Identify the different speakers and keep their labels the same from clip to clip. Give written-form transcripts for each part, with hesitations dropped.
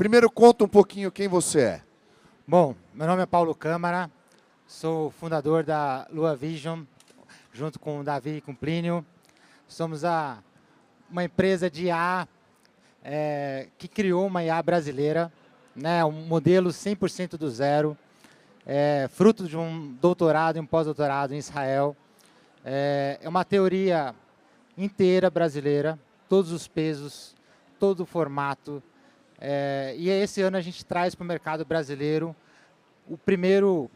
Speaker 1: Primeiro, conta um pouquinho quem você é.
Speaker 2: Bom, meu nome é Paulo Câmara, sou fundador da Lua Vision, junto com o Davi e com o Plínio. Somos uma empresa de IA que criou uma IA brasileira, né, um modelo 100% do zero, fruto de um doutorado e um pós-doutorado em Israel. É uma teoria inteira brasileira, todos os pesos, todo o formato. E esse ano a gente traz para o mercado brasileiro o primeiro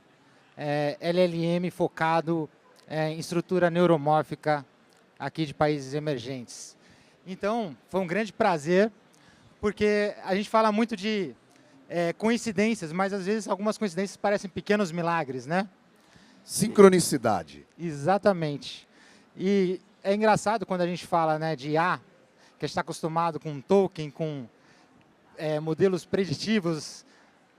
Speaker 2: LLM focado em estrutura neuromórfica aqui de países emergentes. Então, foi um grande prazer, porque a gente fala muito de coincidências, mas às vezes algumas coincidências parecem pequenos milagres, né?
Speaker 1: Sincronicidade.
Speaker 2: Exatamente. E é engraçado quando a gente fala, né, de IA, que a gente está acostumado com token, com modelos preditivos,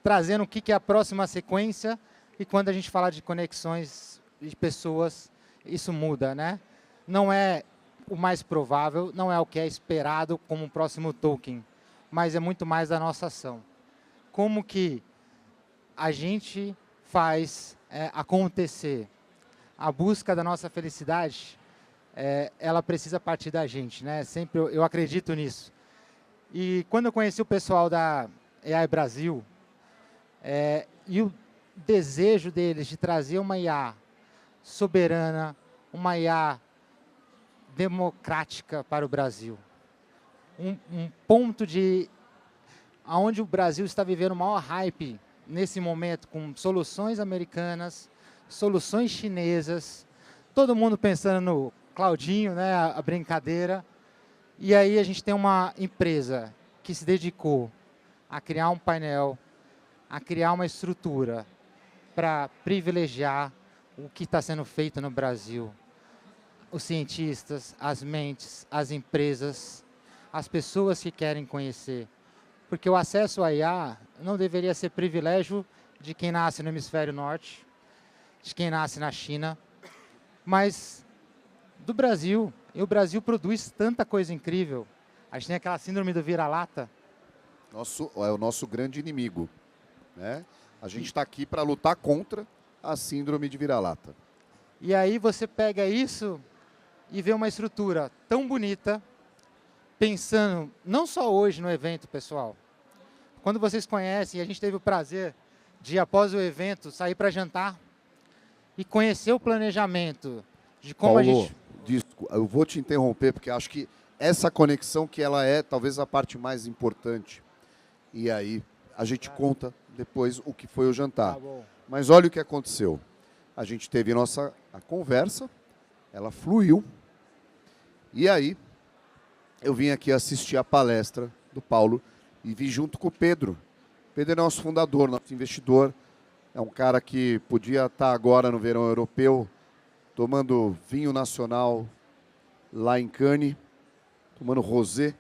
Speaker 2: trazendo o que é a próxima sequência, e quando a gente fala de conexões de pessoas, isso muda, né? Não é o mais provável, não é o que é esperado como um próximo token, mas é muito mais da nossa ação. Como que a gente faz acontecer a busca da nossa felicidade, ela precisa partir da gente, né? Sempre eu acredito nisso. E quando eu conheci o pessoal da AI Brasil, e o desejo deles de trazer uma IA soberana, uma IA democrática para o Brasil, um ponto de onde o Brasil está vivendo o maior hype nesse momento, com soluções americanas, soluções chinesas, todo mundo pensando no Claudinho, né, a brincadeira. E aí a gente tem uma empresa que se dedicou a criar um painel, a criar uma estrutura para privilegiar o que está sendo feito no Brasil. Os cientistas, as mentes, as empresas, as pessoas que querem conhecer. Porque o acesso à IA não deveria ser privilégio de quem nasce no hemisfério norte, de quem nasce na China, mas do Brasil. E o Brasil produz tanta coisa incrível. A gente tem aquela síndrome do vira-lata.
Speaker 1: É o nosso grande inimigo, né? A gente está aqui para lutar contra a síndrome de vira-lata.
Speaker 2: E aí você pega isso e vê uma estrutura tão bonita, pensando não só hoje no evento, pessoal. Quando vocês conhecem, a gente teve o prazer de, após o evento, sair para jantar e conhecer o planejamento de como
Speaker 1: Paulo,
Speaker 2: a gente...
Speaker 1: eu vou te interromper, porque acho que essa conexão que ela é talvez a parte mais importante. E aí a gente conta depois o que foi o jantar.
Speaker 2: Tá bom.
Speaker 1: Mas olha o que aconteceu. A gente teve a conversa, ela fluiu, e aí eu vim aqui assistir a palestra do Paulo e vi junto com o Pedro. Pedro é nosso fundador, nosso investidor. É um cara que podia estar agora no verão europeu, tomando vinho nacional lá em Cannes, tomando rosé.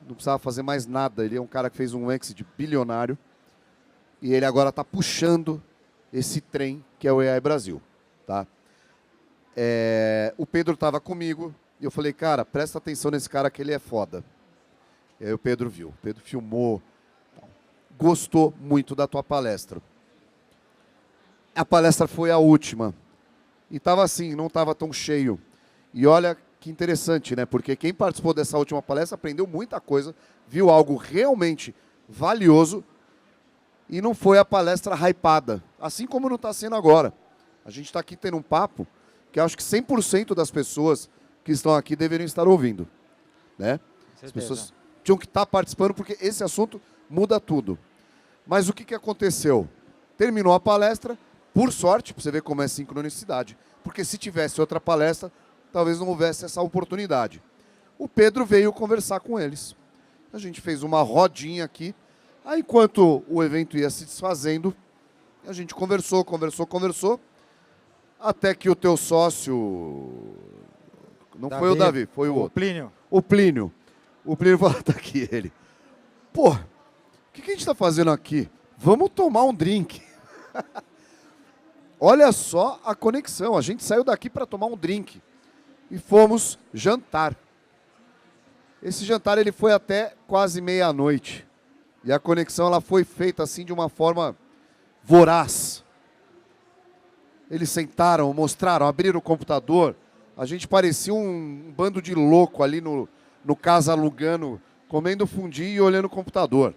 Speaker 1: Não precisava fazer mais nada. Ele é um cara que fez um exit bilionário. E ele agora está puxando esse trem que é o AI Brasil. Tá? O Pedro estava comigo e eu falei, cara, presta atenção nesse cara que ele é foda. E aí o Pedro viu. O Pedro filmou. Gostou muito da tua palestra. A palestra foi a última. E estava assim, não estava tão cheio. E olha que interessante, né? Porque quem participou dessa última palestra aprendeu muita coisa, viu algo realmente valioso e não foi a palestra hypada. Assim como não está sendo agora. A gente está aqui tendo um papo que acho que 100% das pessoas que estão aqui deveriam estar ouvindo. Né? As pessoas tinham que estar participando porque esse assunto muda tudo. Mas o que aconteceu? Terminou a palestra, por sorte, para você ver como é sincronicidade, porque se tivesse outra palestra, talvez não houvesse essa oportunidade. O Pedro veio conversar com eles. A gente fez uma rodinha aqui. Aí, enquanto o evento ia se desfazendo, a gente conversou, até que o teu sócio... Não
Speaker 2: Davi,
Speaker 1: foi o Davi, foi o outro.
Speaker 2: Plínio.
Speaker 1: O Plínio. O Plínio falou, tá aqui ele. Pô, o que a gente está fazendo aqui? Vamos tomar um drink. Olha só a conexão. A gente saiu daqui para tomar um drink. E fomos jantar. Esse jantar ele foi até quase meia-noite. E a conexão ela foi feita assim de uma forma voraz. Eles sentaram, mostraram, abriram o computador. A gente parecia um bando de louco ali no Casa Lugano, comendo fundi e olhando o computador.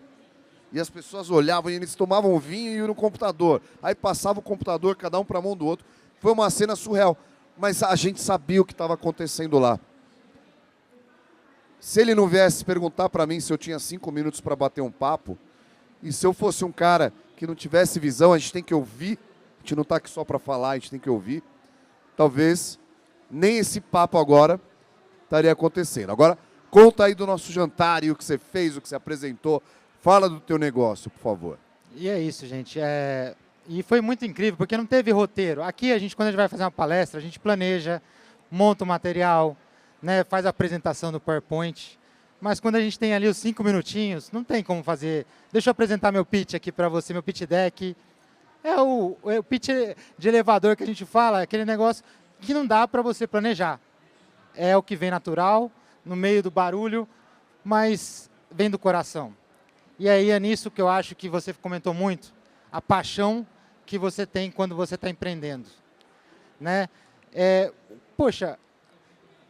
Speaker 1: E as pessoas olhavam e eles tomavam vinho e iam no computador. Aí passava o computador, cada um para a mão do outro. Foi uma cena surreal. Mas a gente sabia o que estava acontecendo lá. Se ele não viesse perguntar para mim se eu tinha 5 minutos para bater um papo, e se eu fosse um cara que não tivesse visão, a gente tem que ouvir, a gente não está aqui só para falar, a gente tem que ouvir, talvez nem esse papo agora estaria acontecendo. Agora, conta aí do nosso jantar e o que você fez, o que você apresentou. Fala do teu negócio, por favor.
Speaker 2: E é isso, gente. E foi muito incrível, porque não teve roteiro. Aqui, quando a gente vai fazer uma palestra, a gente planeja, monta o material, né, faz a apresentação do PowerPoint, mas quando a gente tem ali os 5 minutinhos, não tem como fazer. Deixa eu apresentar meu pitch aqui para você, meu pitch deck. É o pitch de elevador que a gente fala, aquele negócio que não dá para você planejar. É o que vem natural, no meio do barulho, mas vem do coração. E aí é nisso que eu acho que você comentou muito, a paixão que você tem quando você está empreendendo. Né? Poxa,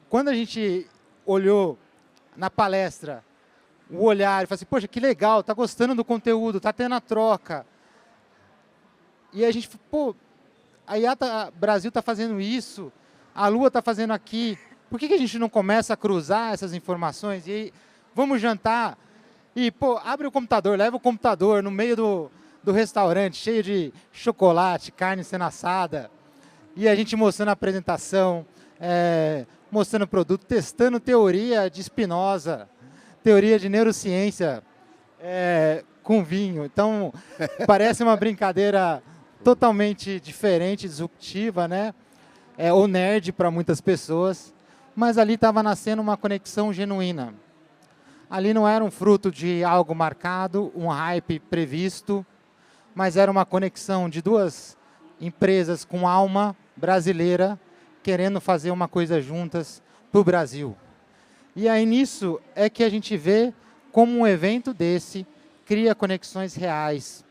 Speaker 2: quando a gente olhou na palestra, o olhar, e falou assim, poxa, que legal, tá gostando do conteúdo, tá tendo a troca. E a gente, pô, a IATA Brasil tá fazendo isso, a Lua tá fazendo aqui, por que a gente não começa a cruzar essas informações? E aí, vamos jantar, e, pô, abre o computador, leva o computador no meio do restaurante, cheio de chocolate, carne sendo assada, e a gente mostrando a apresentação, mostrando o produto, testando teoria de Spinoza, teoria de neurociência com vinho. Então, parece uma brincadeira totalmente diferente, disruptiva, né? Ou nerd para muitas pessoas, mas ali estava nascendo uma conexão genuína. Ali não era um fruto de algo marcado, um hype previsto, mas era uma conexão de duas empresas com alma brasileira, querendo fazer uma coisa juntas para o Brasil. E aí nisso é que a gente vê como um evento desse cria conexões reais.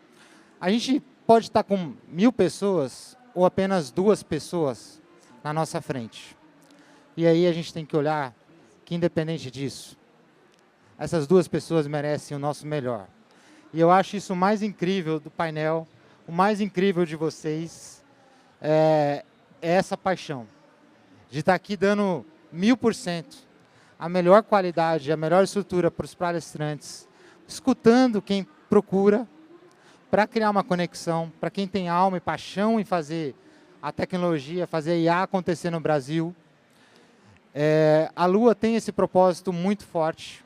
Speaker 2: A gente pode estar com 1000 pessoas ou apenas 2 pessoas na nossa frente. E aí a gente tem que olhar que, independente disso, essas 2 pessoas merecem o nosso melhor. E eu acho isso o mais incrível do painel, o mais incrível de vocês é essa paixão de estar aqui dando 1000%, a melhor qualidade, a melhor estrutura para os palestrantes, escutando quem procura, para criar uma conexão, para quem tem alma e paixão em fazer a tecnologia, fazer a IA acontecer no Brasil. A Lua tem esse propósito muito forte.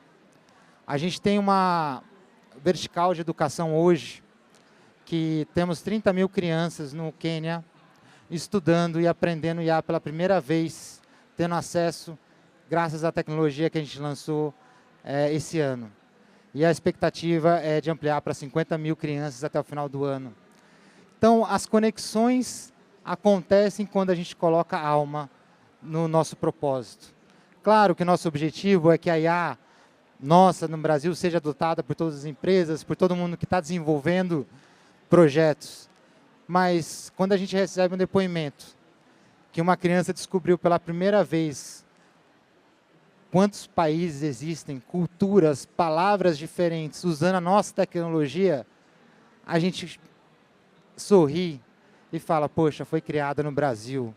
Speaker 2: A gente tem uma vertical de educação hoje, que temos 30 mil crianças no Quênia, estudando e aprendendo IA pela primeira vez, tendo acesso, graças à tecnologia que a gente lançou esse ano. E a expectativa é de ampliar para 50 mil crianças até o final do ano. Então, as conexões acontecem quando a gente coloca alma no nosso propósito. Claro que nosso objetivo é que a IA nossa no Brasil seja adotada por todas as empresas, por todo mundo que está desenvolvendo projetos. Mas quando a gente recebe um depoimento que uma criança descobriu pela primeira vez quantos países existem, culturas, palavras diferentes, usando a nossa tecnologia, a gente sorri e fala, poxa, foi criada no Brasil.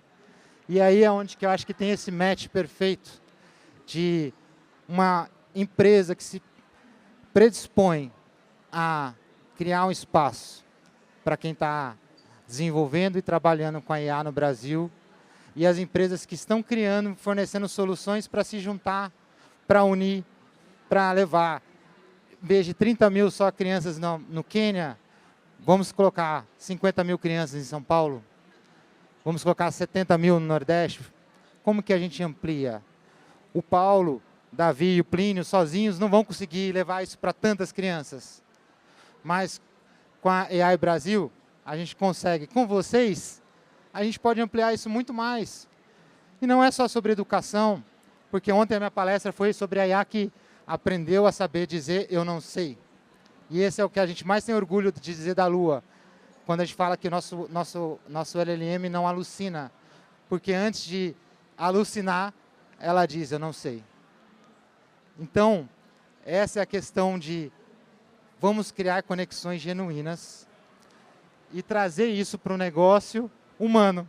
Speaker 2: E aí é onde que eu acho que tem esse match perfeito de uma empresa que se predispõe a criar um espaço para quem está desenvolvendo e trabalhando com a IA no Brasil, e as empresas que estão criando, fornecendo soluções para se juntar, para unir, para levar. Em vez de 30 mil só crianças no Quênia, vamos colocar 50 mil crianças em São Paulo, vamos colocar 70 mil no Nordeste. Como que a gente amplia? O Paulo, Davi e o Plínio sozinhos não vão conseguir levar isso para tantas crianças. Mas com a AI Brasil, a gente consegue. Com vocês, a gente pode ampliar isso muito mais. E não é só sobre educação, porque ontem a minha palestra foi sobre a IA que aprendeu a saber dizer eu não sei. E esse é o que a gente mais tem orgulho de dizer da Lua, quando a gente fala que nosso LLM não alucina. Porque antes de alucinar, ela diz, eu não sei. Então, essa é a questão de vamos criar conexões genuínas e trazer isso para o negócio humano.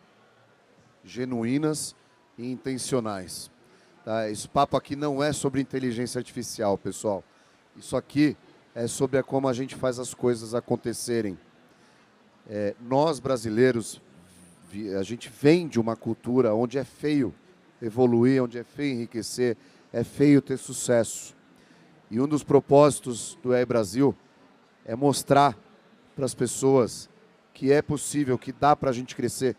Speaker 1: Genuínas e intencionais. Tá? Esse papo aqui não é sobre inteligência artificial, pessoal. Isso aqui é sobre como a gente faz as coisas acontecerem. Nós, brasileiros, a gente vem de uma cultura onde é feio evoluir, onde é feio enriquecer, é feio ter sucesso. E um dos propósitos do Brasil é mostrar para as pessoas que é possível, que dá para a gente crescer,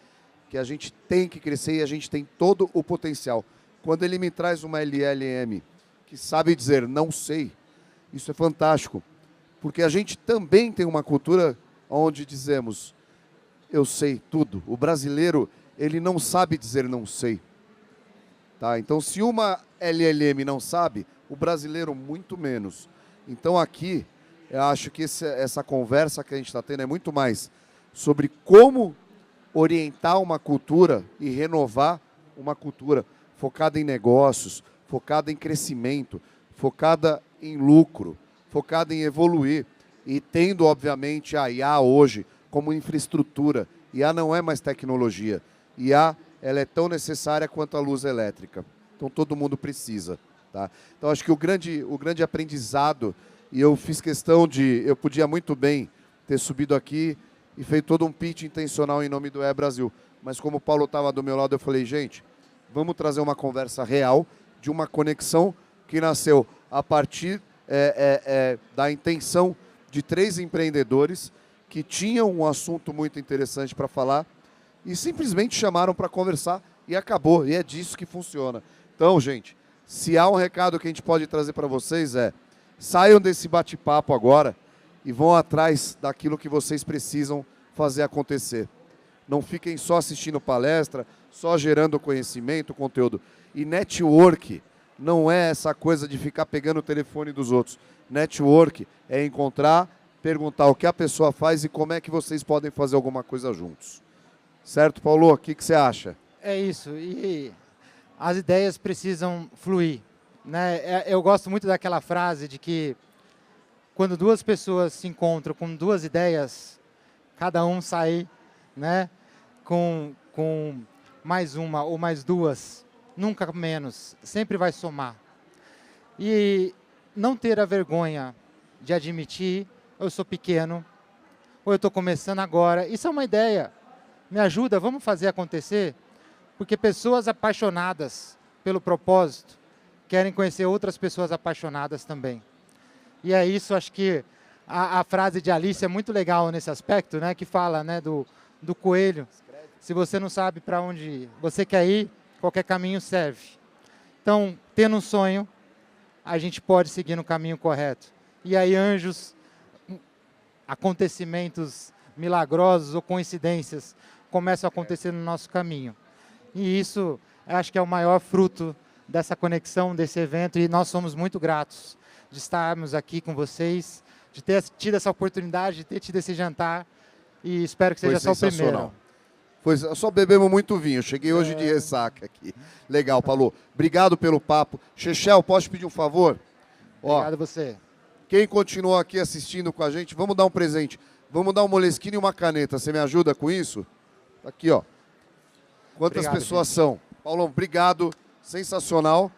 Speaker 1: que a gente tem que crescer e a gente tem todo o potencial. Quando ele me traz uma LLM que sabe dizer não sei, isso é fantástico, porque a gente também tem uma cultura onde dizemos eu sei tudo. O brasileiro, ele não sabe dizer não sei. Tá? Então, se uma LLM não sabe, o brasileiro muito menos. Então, aqui, eu acho que essa conversa que a gente está tendo é muito mais sobre como orientar uma cultura e renovar uma cultura focada em negócios, focada em crescimento, focada em lucro, focada em evoluir e tendo, obviamente, a IA hoje como infraestrutura. IA não é mais tecnologia. IA, ela é tão necessária quanto a luz elétrica. Então, todo mundo precisa. Tá? Então, acho que o grande aprendizado, e eu fiz questão de, eu podia muito bem ter subido aqui e feito todo um pitch intencional em nome do Brasil. Mas como o Paulo estava do meu lado, eu falei, gente, vamos trazer uma conversa real de uma conexão que nasceu a partir da intenção de 3 empreendedores que tinham um assunto muito interessante para falar e simplesmente chamaram para conversar e acabou. E é disso que funciona. Então, gente, se há um recado que a gente pode trazer para vocês saiam desse bate-papo agora e vão atrás daquilo que vocês precisam fazer acontecer. Não fiquem só assistindo palestra, só gerando conhecimento, conteúdo. E network não é essa coisa de ficar pegando o telefone dos outros. Network é encontrar, perguntar o que a pessoa faz e como é que vocês podem fazer alguma coisa juntos. Certo, Paulo? O que você acha?
Speaker 2: É isso. E as ideias precisam fluir. Né? Eu gosto muito daquela frase de que quando 2 pessoas se encontram com 2 ideias, cada um sai, né, com mais uma ou mais 2, nunca menos, sempre vai somar. E não ter a vergonha de admitir, eu sou pequeno, ou eu estou começando agora, isso é uma ideia, me ajuda, vamos fazer acontecer, porque pessoas apaixonadas pelo propósito querem conhecer outras pessoas apaixonadas também. E é isso, acho que a frase de Alice é muito legal nesse aspecto, né, que fala, né, do coelho. Se você não sabe para onde você quer ir, qualquer caminho serve. Então, tendo um sonho, a gente pode seguir no caminho correto. E aí, anjos, acontecimentos milagrosos ou coincidências começam a acontecer no nosso caminho. E isso, acho que é o maior fruto dessa conexão, desse evento, e nós somos muito gratos de estarmos aqui com vocês, de ter tido essa oportunidade, de ter tido esse jantar, e espero que seja só o primeiro.
Speaker 1: Só bebemos muito vinho, cheguei hoje de ressaca aqui. Legal, Paulo. Obrigado pelo papo. Chechel, posso te pedir um favor?
Speaker 2: Obrigado a você.
Speaker 1: Quem continuou aqui assistindo com a gente, vamos dar um presente. Vamos dar um moleskine e uma caneta. Você me ajuda com isso? Aqui, ó. Quantas pessoas são? Paulão, obrigado. Sensacional.